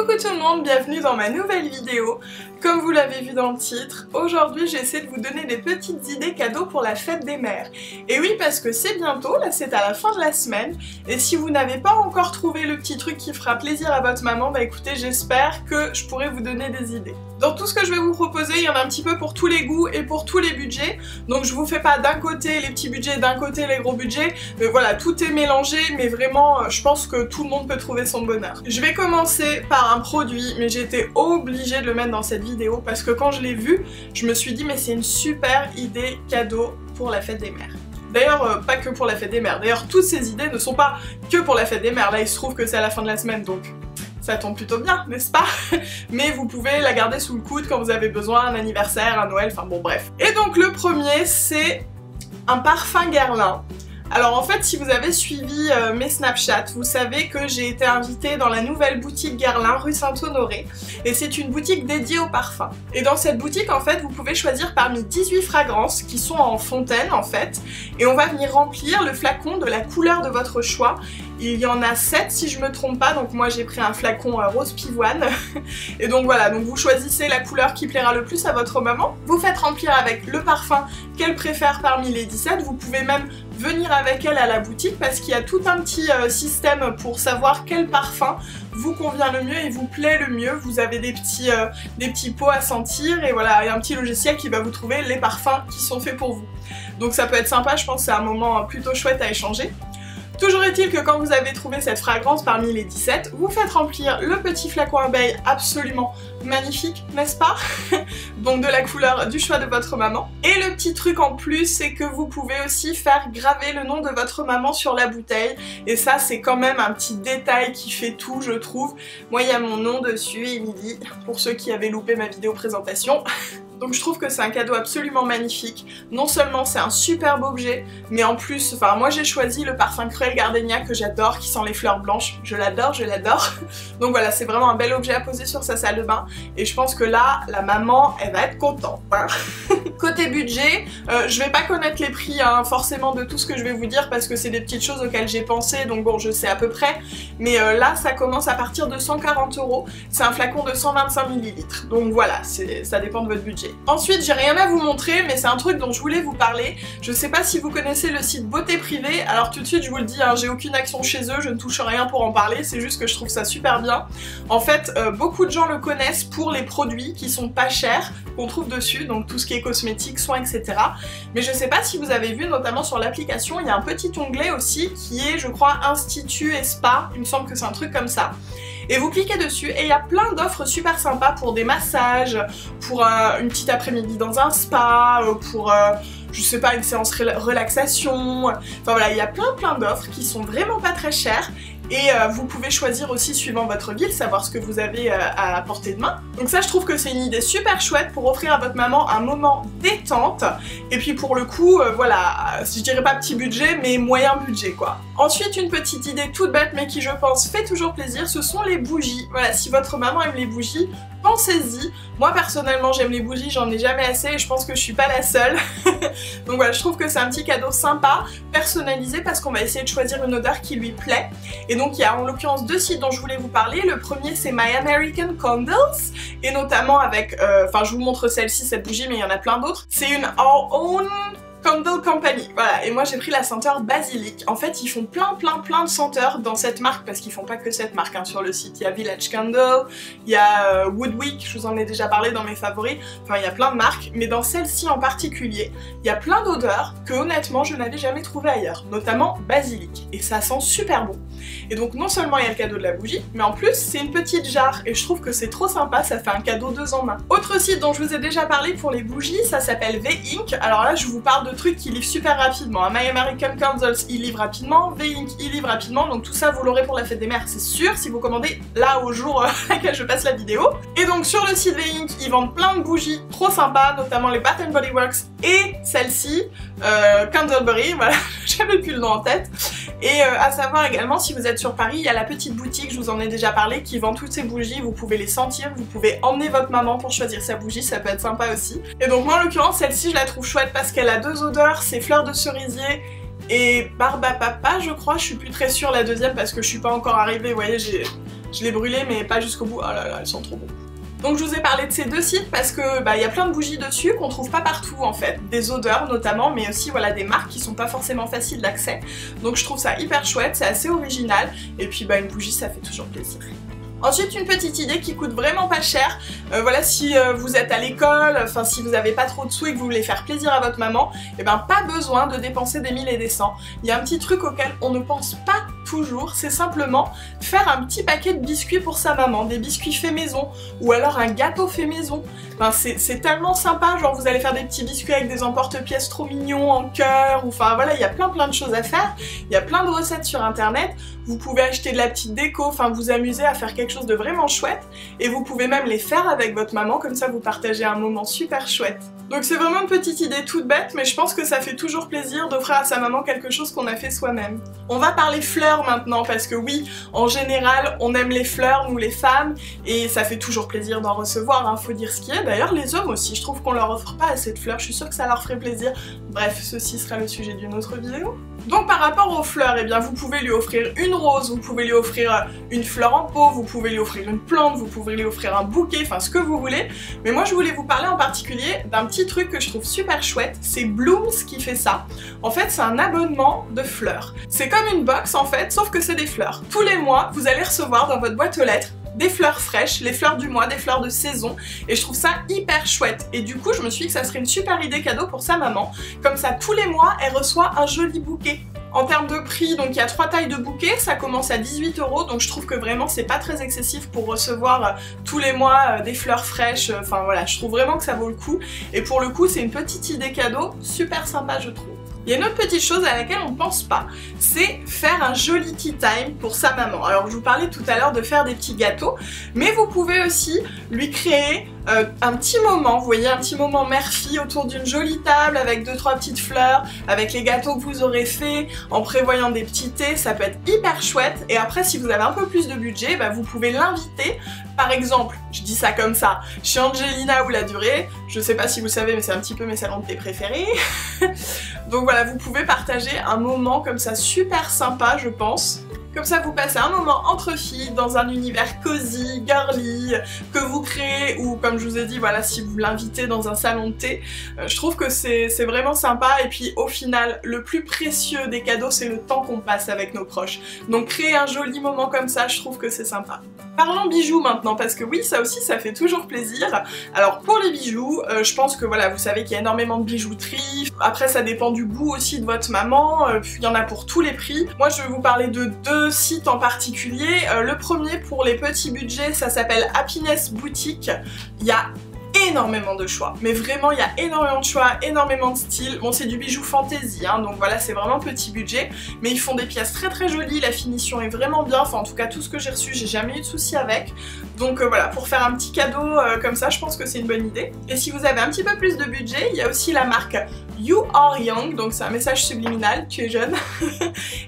Coucou tout le monde, bienvenue dans ma nouvelle vidéo. Comme vous l'avez vu dans le titre, aujourd'hui j'essaie de vous donner des petites idées cadeaux pour la fête des mères. Et oui, parce que c'est bientôt, là c'est à la fin de la semaine, et si vous n'avez pas encore trouvé le petit truc qui fera plaisir à votre maman, bah écoutez, j'espère que je pourrai vous donner des idées. Dans tout ce que je vais vous proposer, il y en a un petit peu pour tous les goûts et pour tous les budgets, donc je vous fais pas d'un côté les petits budgets, d'un côté les gros budgets, mais voilà, tout est mélangé, mais vraiment, je pense que tout le monde peut trouver son bonheur. Je vais commencer par un produit, mais j'ai été obligée de le mettre dans cette vidéo, parce que quand je l'ai vu, je me suis dit mais c'est une super idée cadeau pour la fête des mères. D'ailleurs, pas que pour la fête des mères, d'ailleurs toutes ces idées ne sont pas que pour la fête des mères, là il se trouve que c'est à la fin de la semaine, donc ça tombe plutôt bien, n'est-ce pas? Mais vous pouvez la garder sous le coude quand vous avez besoin, un anniversaire, un Noël, enfin bon bref. Et donc le premier, c'est un parfum Guerlain. Alors en fait, si vous avez suivi mes Snapchat, vous savez que j'ai été invitée dans la nouvelle boutique Guerlain, rue Saint-Honoré, et c'est une boutique dédiée aux parfums. Et dans cette boutique, en fait, vous pouvez choisir parmi 18 fragrances qui sont en fontaine, en fait, et on va venir remplir le flacon de la couleur de votre choix. Il y en a 7 si je me trompe pas, donc moi j'ai pris un flacon rose pivoine. Et donc voilà, donc vous choisissez la couleur qui plaira le plus à votre maman. Vous faites remplir avec le parfum qu'elle préfère parmi les 17. Vous pouvez même venir avec elle à la boutique parce qu'il y a tout un petit système pour savoir quel parfum vous convient le mieux et vous plaît le mieux. Vous avez des petits pots à sentir et voilà, il y a un petit logiciel qui va vous trouver les parfums qui sont faits pour vous. Donc ça peut être sympa, je pense que c'est un moment plutôt chouette à échanger. Toujours est-il que quand vous avez trouvé cette fragrance parmi les 17, vous faites remplir le petit flacon abeille absolument magnifique, n'est-ce pas? Donc de la couleur du choix de votre maman. Et le petit truc en plus, c'est que vous pouvez aussi faire graver le nom de votre maman sur la bouteille. Et ça, c'est quand même un petit détail qui fait tout, je trouve. Moi, il y a mon nom dessus, Émilie, pour ceux qui avaient loupé ma vidéo présentation. Donc je trouve que c'est un cadeau absolument magnifique. Non seulement c'est un superbe objet, mais en plus, enfin moi j'ai choisi le parfum Cruel Gardenia que j'adore, qui sent les fleurs blanches. Je l'adore, je l'adore. Donc voilà, c'est vraiment un bel objet à poser sur sa salle de bain. Et je pense que là, la maman, elle va être contente. Hein. Côté budget, je vais pas connaître les prix hein, forcément de tout ce que je vais vous dire parce que c'est des petites choses auxquelles j'ai pensé, donc bon je sais à peu près. Mais là ça commence à partir de 140 €. C'est un flacon de 125 ml. Donc voilà, ça dépend de votre budget. Ensuite, j'ai rien à vous montrer, mais c'est un truc dont je voulais vous parler. Je sais pas si vous connaissez le site Beauté Privée, alors tout de suite je vous le dis, hein, j'ai aucune action chez eux, je ne touche rien pour en parler, c'est juste que je trouve ça super bien. En fait, beaucoup de gens le connaissent pour les produits qui sont pas chers, qu'on trouve dessus, donc tout ce qui est cosmétique, soins, etc. Mais je sais pas si vous avez vu, notamment sur l'application, il y a un petit onglet aussi qui est, je crois, Institut et Spa, il me semble que c'est un truc comme ça. Et vous cliquez dessus et il y a plein d'offres super sympas pour des massages, pour une petite après-midi dans un spa, pour je sais pas, une séance relaxation, enfin voilà, il y a plein d'offres qui sont vraiment pas très chères. Et vous pouvez choisir aussi suivant votre ville, savoir ce que vous avez à portée de main. Donc ça je trouve que c'est une idée super chouette pour offrir à votre maman un moment détente. Et puis pour le coup, voilà, je dirais pas petit budget, mais moyen budget quoi. Ensuite une petite idée toute bête mais qui je pense fait toujours plaisir, ce sont les bougies. Voilà, si votre maman aime les bougies, pensez-y. Moi personnellement j'aime les bougies, j'en ai jamais assez et je pense que je suis pas la seule. Donc voilà, je trouve que c'est un petit cadeau sympa, personnalisé parce qu'on va essayer de choisir une odeur qui lui plaît. Et donc il y a en l'occurrence deux sites dont je voulais vous parler. Le premier c'est My American Candles et notamment avec, enfin je vous montre celle-ci, cette bougie, mais il y en a plein d'autres. C'est une Our Own Candle Company, voilà, et moi j'ai pris la senteur basilic. En fait ils font plein de senteurs dans cette marque, parce qu'ils font pas que cette marque hein, sur le site. Il y a Village Candle, il y a Woodwick, je vous en ai déjà parlé dans mes favoris, enfin il y a plein de marques, mais dans celle-ci en particulier, il y a plein d'odeurs que honnêtement je n'avais jamais trouvé ailleurs, notamment basilic, et ça sent super bon. Et donc non seulement il y a le cadeau de la bougie, mais en plus c'est une petite jarre, et je trouve que c'est trop sympa, ça fait un cadeau 2 en 1. Autre site dont je vous ai déjà parlé pour les bougies, ça s'appelle V-Ink. Alors là je vous parle de trucs qui livrent super rapidement. My American Candles, il livre rapidement, V-Ink, il livre rapidement, donc tout ça vous l'aurez pour la fête des mères, c'est sûr, si vous commandez là au jour auquel je passe la vidéo. Et donc sur le site V-Ink, ils vendent plein de bougies trop sympas, notamment les Bath & Body Works et celle-ci, Candleberry, voilà, j'avais plus le nom en tête. Et à savoir également, si vous êtes sur Paris, il y a la petite boutique, je vous en ai déjà parlé, qui vend toutes ces bougies, vous pouvez les sentir, vous pouvez emmener votre maman pour choisir sa bougie, ça peut être sympa aussi. Et donc moi en l'occurrence, celle-ci je la trouve chouette parce qu'elle a 2 odeurs, c'est fleur de cerisier et barbe à papa je crois, je suis plus très sûre la deuxième parce que je suis pas encore arrivée, vous voyez, Je l'ai brûlé mais pas jusqu'au bout. Oh là là, elles sont trop bonnes. Donc je vous ai parlé de ces deux sites parce que y a plein de bougies dessus qu'on trouve pas partout en fait, des odeurs notamment, mais aussi voilà des marques qui sont pas forcément faciles d'accès. Donc je trouve ça hyper chouette, c'est assez original, et puis une bougie ça fait toujours plaisir. Ensuite, une petite idée qui coûte vraiment pas cher, voilà, si vous êtes à l'école, enfin si vous n'avez pas trop de sous et que vous voulez faire plaisir à votre maman, et pas besoin de dépenser des mille et des cents. Il y a un petit truc auquel on ne pense pas toujours, c'est simplement faire un petit paquet de biscuits pour sa maman, des biscuits faits maison, ou alors un gâteau fait maison. Enfin, c'est tellement sympa, genre vous allez faire des petits biscuits avec des emporte-pièces trop mignons, en cœur, enfin voilà, il y a plein de choses à faire, il y a plein de recettes sur internet, vous pouvez acheter de la petite déco, enfin vous amuser à faire quelque chose de vraiment chouette, et vous pouvez même les faire avec votre maman, comme ça vous partagez un moment super chouette. Donc c'est vraiment une petite idée toute bête, mais je pense que ça fait toujours plaisir d'offrir à sa maman quelque chose qu'on a fait soi-même. On va parler fleurs maintenant, parce que oui, en général, on aime les fleurs, nous les femmes, et ça fait toujours plaisir d'en recevoir, hein, faut dire ce qui est. D'ailleurs les hommes aussi, je trouve qu'on leur offre pas assez de fleurs, je suis sûre que ça leur ferait plaisir. Bref, ceci sera le sujet d'une autre vidéo. Donc par rapport aux fleurs, eh bien vous pouvez lui offrir une rose, vous pouvez lui offrir une fleur en pot, vous pouvez lui offrir une plante, vous pouvez lui offrir un bouquet, enfin ce que vous voulez. Mais moi je voulais vous parler en particulier d'un petit truc que je trouve super chouette, c'est Blooms qui fait ça. En fait c'est un abonnement de fleurs. C'est comme une box en fait, sauf que c'est des fleurs. Tous les mois, vous allez recevoir dans votre boîte aux lettres des fleurs fraîches, les fleurs du mois, des fleurs de saison, et je trouve ça hyper chouette. Et du coup je me suis dit que ça serait une super idée cadeau pour sa maman, comme ça tous les mois elle reçoit un joli bouquet. En termes de prix, donc il y a 3 tailles de bouquets, ça commence à 18 €, donc je trouve que vraiment c'est pas très excessif pour recevoir tous les mois des fleurs fraîches, enfin voilà, je trouve vraiment que ça vaut le coup, et pour le coup c'est une petite idée cadeau, super sympa je trouve. Il y a une autre petite chose à laquelle on ne pense pas, c'est faire un joli tea time pour sa maman. Alors je vous parlais tout à l'heure de faire des petits gâteaux, mais vous pouvez aussi lui créer un petit moment, vous voyez, un petit moment mère-fille autour d'une jolie table avec 2-3 petites fleurs, avec les gâteaux que vous aurez fait, en prévoyant des petits thés, ça peut être hyper chouette. Et après si vous avez un peu plus de budget, vous pouvez l'inviter. Par exemple, je dis ça comme ça, chez Angelina ou La Durée, je sais pas si vous savez mais c'est un petit peu mes salons de thé préférés. Donc voilà, vous pouvez partager un moment comme ça super sympa je pense. Comme ça vous passez un moment entre filles dans un univers cosy, girly, que vous créez, ou comme je vous ai dit, voilà, si vous l'invitez dans un salon de thé, je trouve que c'est vraiment sympa. Et puis au final, le plus précieux des cadeaux, c'est le temps qu'on passe avec nos proches. Donc créer un joli moment comme ça, je trouve que c'est sympa. Parlons bijoux maintenant, parce que oui, ça aussi, ça fait toujours plaisir. Alors pour les bijoux, je pense que voilà, vous savez qu'il y a énormément de bijouterie. Après, ça dépend du goût aussi de votre maman, puis il y en a pour tous les prix. Moi, je vais vous parler de deux sites en particulier. Le premier, pour les petits budgets, ça s'appelle Happiness Boutique. Il y a énormément de choix, mais vraiment il y a énormément de choix, énormément de styles. Bon, c'est du bijou fantasy, hein, donc voilà, c'est vraiment petit budget, mais ils font des pièces très jolies, la finition est vraiment bien, enfin en tout cas tout ce que j'ai reçu, j'ai jamais eu de soucis avec. Donc voilà, pour faire un petit cadeau comme ça, je pense que c'est une bonne idée. Et si vous avez un petit peu plus de budget, il y a aussi la marque You Are Young, donc c'est un message subliminal, tu es jeune,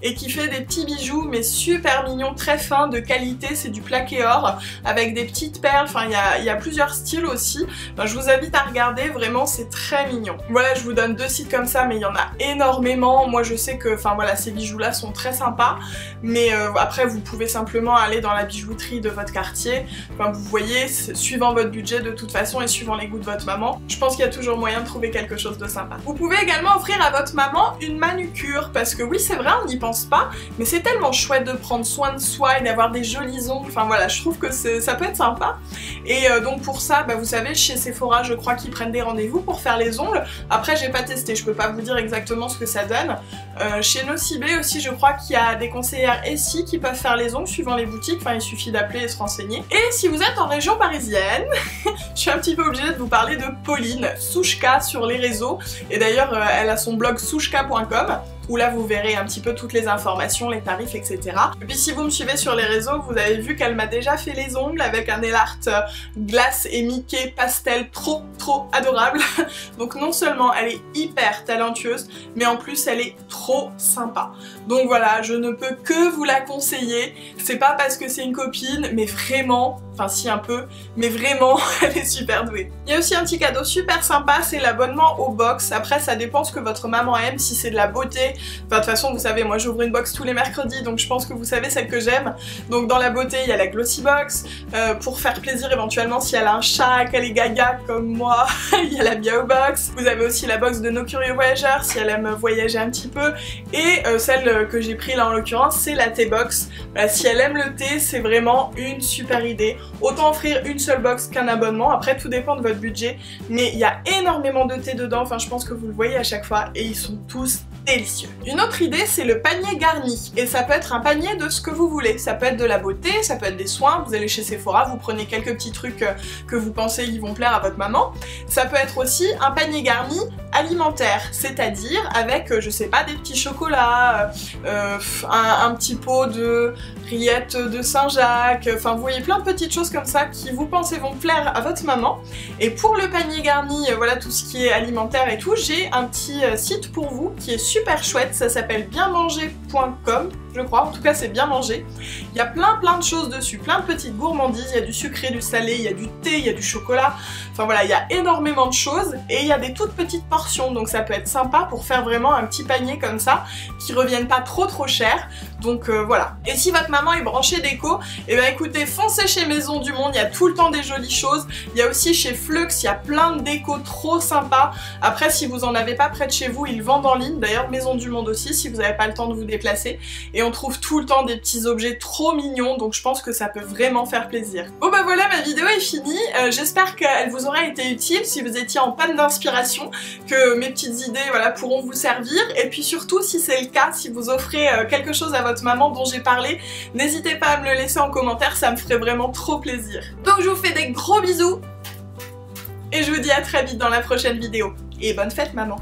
et qui fait des petits bijoux mais super mignons, très fins, de qualité, c'est du plaqué or, avec des petites perles, enfin il y a plusieurs styles aussi. Enfin, je vous invite à regarder, vraiment c'est très mignon. Voilà, je vous donne deux sites comme ça, mais il y en a énormément. Moi je sais que, enfin voilà, ces bijoux là sont très sympas, mais après vous pouvez simplement aller dans la bijouterie de votre quartier. Enfin vous voyez, suivant votre budget de toute façon et suivant les goûts de votre maman, je pense qu'il y a toujours moyen de trouver quelque chose de sympa. Vous pouvez également offrir à votre maman une manucure, parce que oui c'est vrai, on n'y pense pas, mais c'est tellement chouette de prendre soin de soi et d'avoir des jolis ongles. Enfin voilà, je trouve que ça peut être sympa. Et donc pour ça, vous savez, chez Sephora, je crois qu'ils prennent des rendez-vous pour faire les ongles. Après, j'ai pas testé, je peux pas vous dire exactement ce que ça donne. Chez Nocibé aussi, je crois qu'il y a des conseillères SI qui peuvent faire les ongles suivant les boutiques. Enfin, il suffit d'appeler et se renseigner. Et si vous êtes en région parisienne, je suis un petit peu obligée de vous parler de Pauline Souchka sur les réseaux. Et d'ailleurs, elle a son blog souchka.com. où là vous verrez un petit peu toutes les informations, les tarifs, etc. Et puis si vous me suivez sur les réseaux, vous avez vu qu'elle m'a déjà fait les ongles avec un nail art glace et Mickey pastel trop adorable. Donc non seulement elle est hyper talentueuse, mais en plus elle est trop sympa. Donc voilà, je ne peux que vous la conseiller. C'est pas parce que c'est une copine, mais vraiment, enfin si un peu, mais vraiment elle est super douée. Il y a aussi un petit cadeau super sympa, c'est l'abonnement au box. Après ça dépend ce que votre maman aime, si c'est de la beauté, Enfin de toute façon vous savez, moi j'ouvre une box tous les mercredis, donc je pense que vous savez celle que j'aime. Donc dans la beauté il y a la Glossy Box, pour faire plaisir éventuellement si elle a un chat, qu'elle est gaga comme moi, il y a la Biao Box. Vous avez aussi la box de nos curieux voyageurs si elle aime voyager un petit peu, et celle que j'ai pris là en l'occurrence c'est la Thé Box. Voilà, si elle aime le thé c'est vraiment une super idée. Autant offrir une seule box qu'un abonnement, après tout dépend de votre budget, mais il y a énormément de thé dedans, enfin je pense que vous le voyez à chaque fois, et ils sont tous délicieux. Une autre idée c'est le panier garni, et ça peut être un panier de ce que vous voulez, ça peut être de la beauté, ça peut être des soins, vous allez chez Sephora, vous prenez quelques petits trucs que vous pensez qui vont plaire à votre maman. Ça peut être aussi un panier garni alimentaire, c'est-à-dire avec, je sais pas, des petits chocolats, un petit pot de rillettes de Saint-Jacques, enfin vous voyez plein de petites choses comme ça qui vous pensez vont plaire à votre maman. Et pour le panier garni, voilà tout ce qui est alimentaire et tout, j'ai un petit site pour vous qui est super chouette, ça s'appelle bienmanger.com, je crois, en tout cas c'est bien manger. Il y a plein de choses dessus, plein de petites gourmandises, il y a du sucré, du salé, il y a du thé, il y a du chocolat, enfin voilà, il y a énormément de choses et il y a des toutes petites portions, donc ça peut être sympa pour faire vraiment un petit panier comme ça, qui reviennent pas trop cher, donc voilà. Et si votre maman est branchée déco, et bien écoutez, foncez chez Maison du Monde, il y a tout le temps des jolies choses, il y a aussi chez Flux, il y a plein de déco trop sympa. Après si vous en avez pas près de chez vous, ils vendent en ligne, d'ailleurs Maison du Monde aussi, si vous n'avez pas le temps de vous déplacer, et on trouve tout le temps des petits objets trop mignons, donc je pense que ça peut vraiment faire plaisir. Bon bah voilà, ma vidéo est finie, j'espère qu'elle vous aura été utile, si vous étiez en panne d'inspiration, que mes petites idées voilà, pourront vous servir, et puis surtout si c'est le cas, si vous offrez quelque chose à votre maman dont j'ai parlé, n'hésitez pas à me le laisser en commentaire, ça me ferait vraiment trop plaisir. Donc je vous fais des gros bisous, et je vous dis à très vite dans la prochaine vidéo, et bonne fête maman!